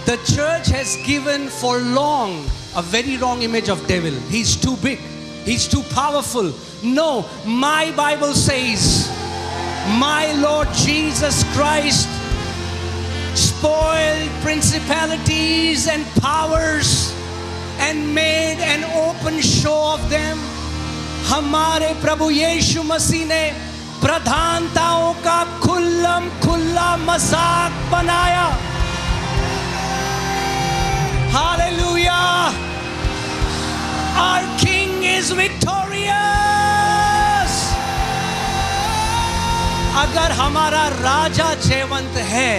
The church has given for long a very wrong image of devil. He's too big. He's too powerful. No, my Bible says, my Lord Jesus Christ spoiled principalities and powers and made an open show of them. हमारे प्रभु यीशु मसीह ने प्रधानताओं का खुल्लम खुल्ला मजाक बनाया. Hallelujah! Our King is victorious. अगर हमारा राजा जयवंत है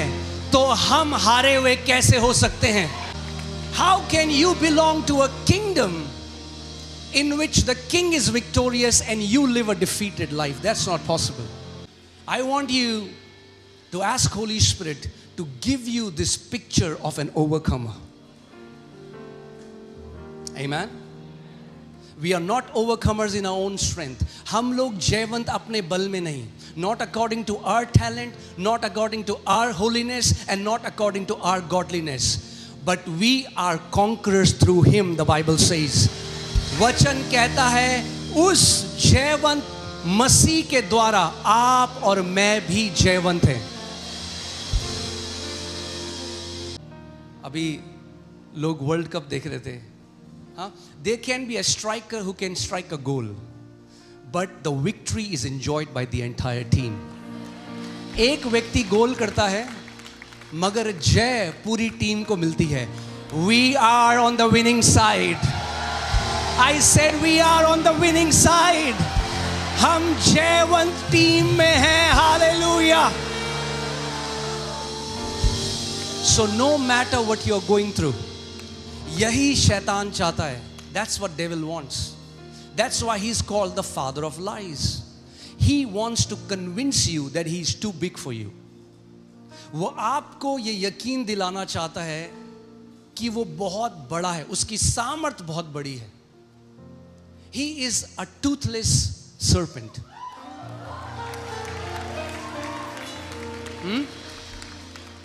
तो हम हारे हुए कैसे हो सकते हैं? How can you belong to a kingdom in which the king is victorious and you live a defeated life? That's not possible. I want you to ask Holy Spirit to give you this picture of an overcomer. Amen. We are not overcomers in our own strength. हम लोग जयवंत अपने बल में नहीं. Not according to our talent, not according to our holiness, and not according to our godliness. But we are conquerors through Him, the Bible says. वचन कहता है उस जयवंत मसीह के द्वारा आप और मैं भी जयवंत हैं. अभी लोग वर्ल्ड कप देख रहे थे. There can be a striker who can strike a goal, but the victory is enjoyed by the entire team. एक व्यक्ति गोल करता है मगर जय पूरी टीम को मिलती है. We are on the winning side. I said we are on the winning side. हम जयवंत टीम में हैं. Hallelujah. So no matter what you're going through, यही शैतान चाहता है. That's what devil wants. That's why he's called the father of lies. He wants to convince you that he's too big for you. वो आपको ये यकीन दिलाना चाहता है कि वो बहुत बड़ा है, उसकी सामर्थ बहुत बड़ी है. He is a toothless serpent.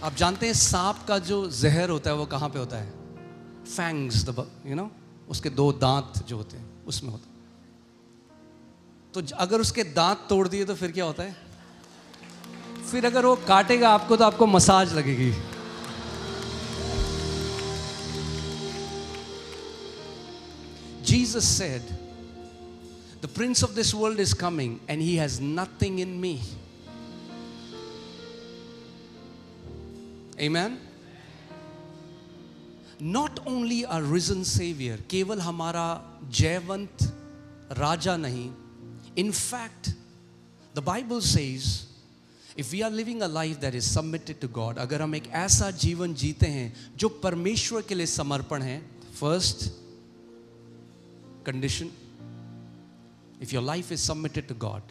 आप जानते हैं सांप का जो जहर होता है वो कहाँ पे होता है? Fangs, उसके दो दांत जो होते हैं उसमें होता है. तो अगर उसके दांत तोड़ दिए तो फिर क्या होता है? फिर अगर वो काटेगा आपको तो आपको मसाज लगेगी. Jesus said, the prince of this world is coming and he has nothing in me. Amen. Not only a risen savior, केवल हमारा जयवंत राजा नहीं. In fact, the Bible says, if we are living a life that is submitted to God, अगर हम एक ऐसा जीवन जीते हैं जो परमेश्वर के लिए समर्पण है, first condition, if your life is submitted to God,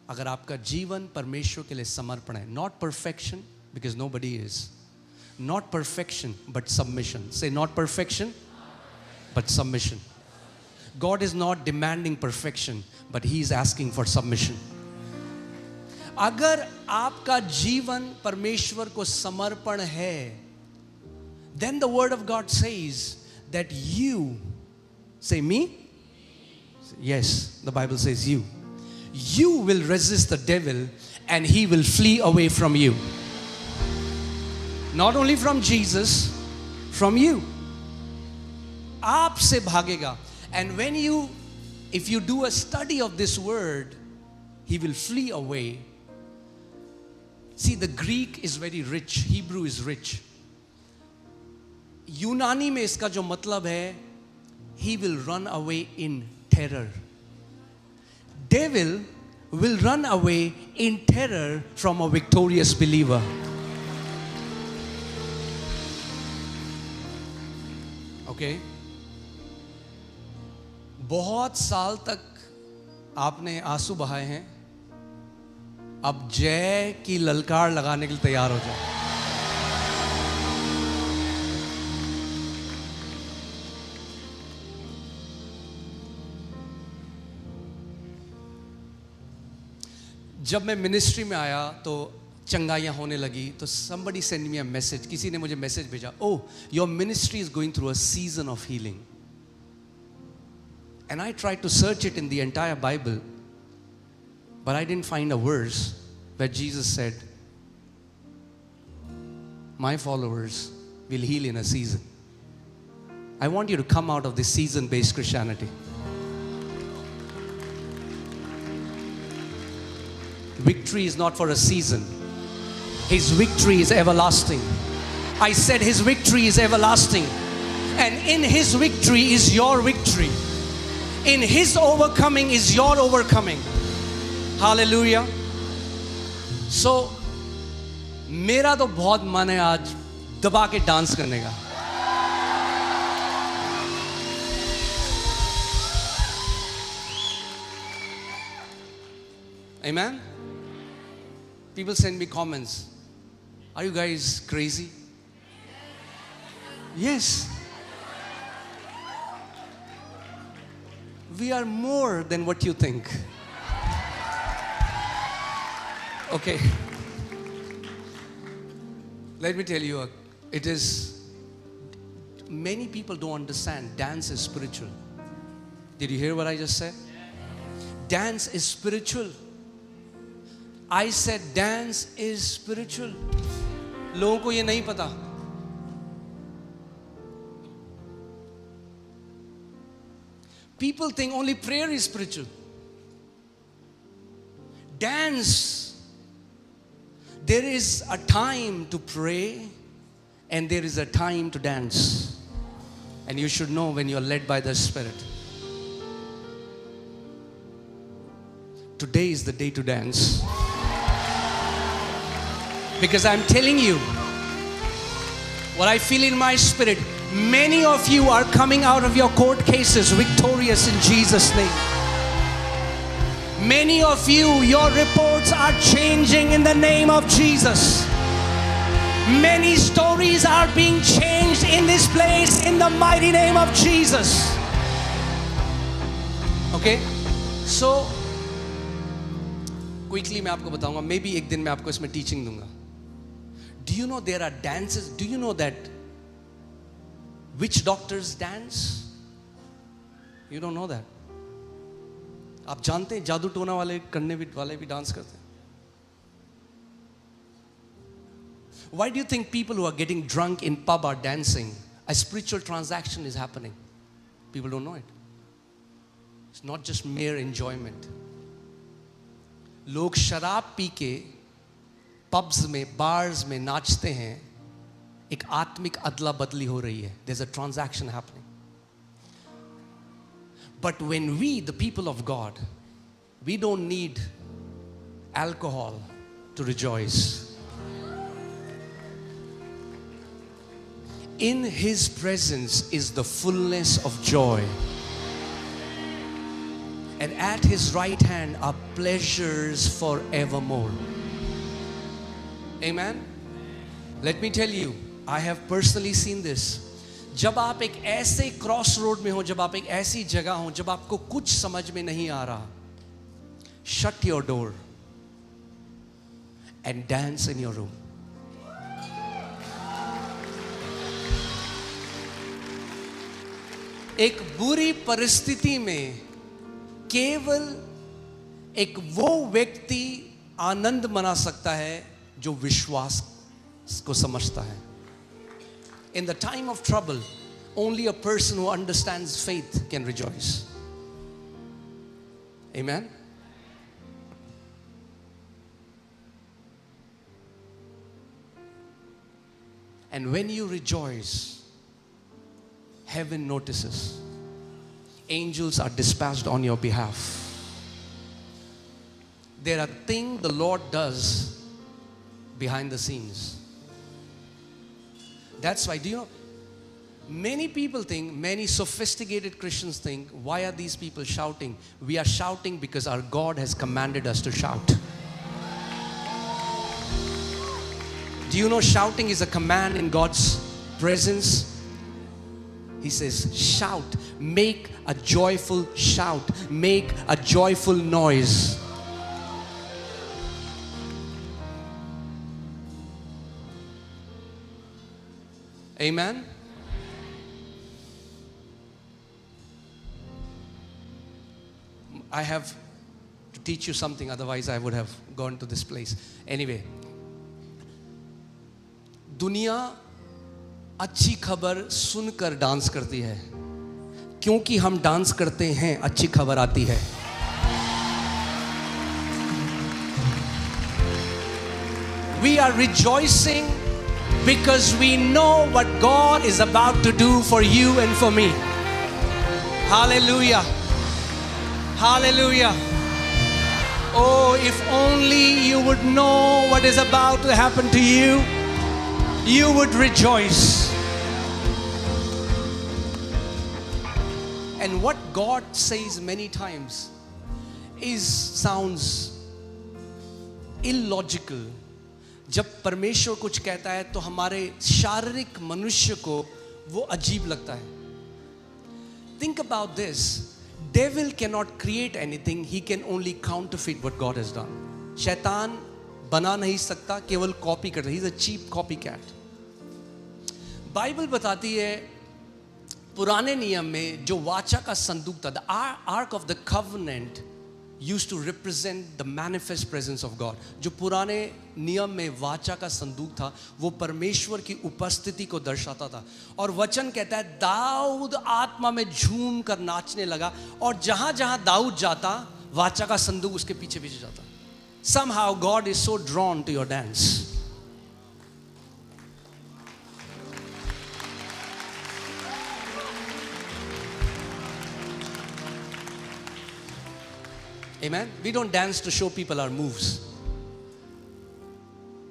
अगर आपका जीवन परमेश्वर के लिए समर्पण है, not perfection, because nobody is. Not perfection, but submission. Say not perfection, but submission. God is not demanding perfection, but He is asking for submission. अगर आपका जीवन परमेश्वर को समर्पण है, then the word of God says that you, say me? Yes, the Bible says you. You will resist the devil and he will flee away from you. Not only from Jesus, from you. आपसे भागेगा. And when if you do a study of this word, he will flee away. See, the Greek is very rich. Hebrew is rich. यूनानी में इसका जो मतलब है, he will run away in terror. Devil will run away in terror from a victorious believer. Okay? बहुत साल तक आपने आंसू बहाए हैं. अब जय की ललकार लगाने के लिए तैयार हो जाओ. जब मैं मिनिस्ट्री में आया तो चंगाइयाँ होने लगी, तो somebody sent me a message, किसी ने मुझे मैसेज भेजा, oh, your ministry is going through a season of healing. And I tried to search it in the entire Bible, but I didn't find a verse where Jesus said, my followers will heal in a season. I want you to come out of this season-based Christianity. Victory is not for a season. His victory is everlasting. I said His victory is everlasting. And in His victory is your victory. In His overcoming is your overcoming. Hallelujah. So, मेरा तो बहुत मन है आज दबा के dance करने का. Amen. People send me comments. Are you guys crazy? Yes. We are more than what you think. Okay. Let me tell you, it is, many people don't understand dance is spiritual. Did you hear what I just said? Dance is spiritual. I said dance is spiritual. लोगों को ये नहीं पता. People think only prayer is spiritual. Dance. There is a time to pray and there is a time to dance. And you should know when you are led by the Spirit. Today is the day to dance. Because I'm telling you, what I feel in my spirit, many of you are coming out of your court cases victorious in Jesus' name. Many of you, your reports are changing in the name of Jesus. Many stories are being changed in this place in the mighty name of Jesus. Okay? So, quickly मैं आपको बताऊंगा, maybe एक दिन मैं आपको इसमें teaching दूंगा. Do you know there are dances? Do you know that witch doctors dance? You don't know that. आप जानते हैं जादू टोना वाले करने वाले भी डांस करते हैं. Why do you think people who are getting drunk in pub are dancing? A spiritual transaction is happening. People don't know it. It's not just mere enjoyment. लोग शराब पी के pubs में, bars में नाचते हैं. एक आत्मिक अदला बदली हो रही है. There's a transaction happening. But when we, the people of God, we don't need alcohol to rejoice. In His presence is the fullness of joy. And at His right hand are pleasures forevermore. Amen? Let me tell you, I have personally seen this. जब आप एक ऐसे cross road में हो, जब आप एक ऐसी जगह हो, जब आपको कुछ समझ में नहीं आ रहा, shut your door and dance in your room. एक बुरी परिस्थिति में केवल एक वो व्यक्ति आनंद मना सकता है जो विश्वास को समझता है. In the time of trouble, only a person who understands faith can rejoice. Amen? And when you rejoice, heaven notices. Angels are dispatched on your behalf. There are things the Lord does behind the scenes. That's why, do you know, many people think, many sophisticated Christians think, why are these people shouting? We are shouting because our God has commanded us to shout. Do you know shouting is a command in God's presence? He says, shout, make a joyful shout, make a joyful noise. Amen. I have to teach you something, otherwise I would have gone to this place. Anyway, दुनिया अच्छी खबर सुनकर dance करती है, क्योंकि हम dance करते हैं अच्छी खबर आती है. We are rejoicing because we know what God is about to do for you and for me. Hallelujah. Hallelujah. Oh, if only you would know what is about to happen to you, you would rejoice. And what God says many times sounds illogical. जब परमेश्वर कुछ कहता है तो हमारे शारीरिक मनुष्य को वो अजीब लगता है. Think about this. Devil cannot create anything. He can only counterfeit what God has done. शैतान बना नहीं सकता, केवल कॉपी करता है. He is a cheap copycat. Bible बताती है पुराने नियम में जो वाचा का संदूक था, the ark of the covenant used to represent the manifest presence of God. जो पुराने नियम में वाचा का संदूक था वो परमेश्वर की उपस्थिति को दर्शाता था. और वचन कहता है दाऊद आत्मा में झूम कर नाचने लगा, और जहां जहां दाऊद जाता वाचा का संदूक उसके पीछे पीछे जाता. Somehow God is so drawn to your dance. Amen. We don't dance to show people our moves.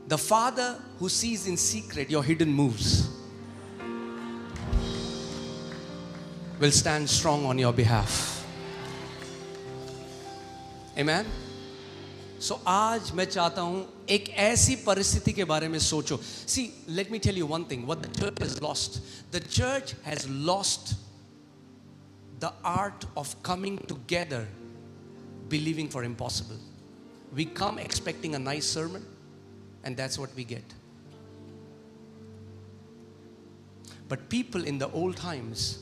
The Father who sees in secret your hidden moves will stand strong on your behalf. Amen. So आज मैं चाहता हूं एक ऐसी परिस्थिति के बारे में सोचो. See, let me tell you one thing. What the church has lost. The church has lost the art of coming together, believing for impossible. We come expecting a nice sermon, and that's what we get. But people in the old times,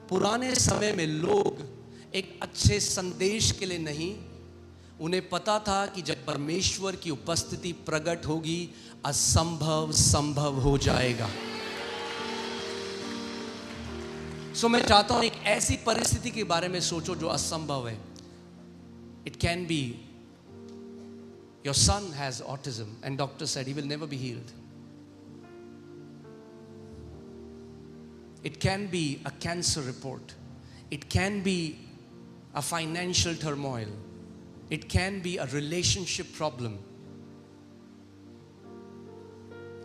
पुराने समय में लोग एक अच्छे संदेश के लिए नहीं, उन्हें पता था कि जब परमेश्वर की उपस्थिति प्रकट होगी असंभव संभव हो जाएगा. सो मैं चाहता हूं एक ऐसी परिस्थिति के बारे में सोचो जो असंभव है. It can be your son has autism and doctor said he will never be healed. It can be a cancer report. It can be a financial turmoil. It can be a relationship problem.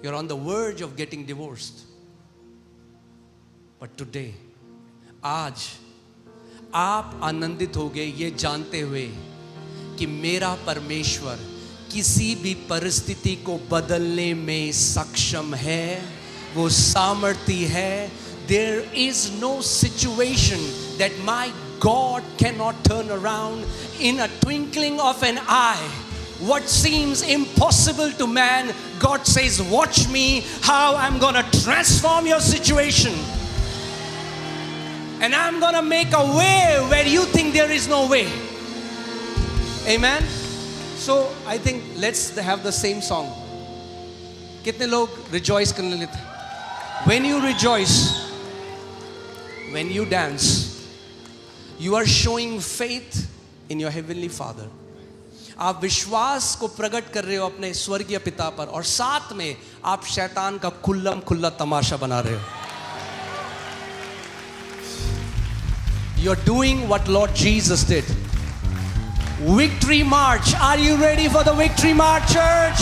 You're on the verge of getting divorced. But today, आज आप आनंदित होगे ये जानते हुए कि मेरा परमेश्वर किसी भी परिस्थिति को बदलने में सक्षम है, वो सामर्थी है. There is no situation that my God cannot turn around in a twinkling of an eye. What seems impossible to man, God says, watch me how I'm going to transform your situation. And I'm going to make a way where you think there is no way. Amen. So I think let's have the same song. कितने लोग rejoice करने लेते? When you rejoice, when you dance, you are showing faith in your heavenly Father. आप विश्वास को प्रकट कर रहे हो अपने स्वर्गीय पिता पर, और साथ में आप शैतान का खुल्लम खुल्ला तमाशा बना रहे हो. You're doing what Lord Jesus did. Victory march. Are you ready for the victory march, church?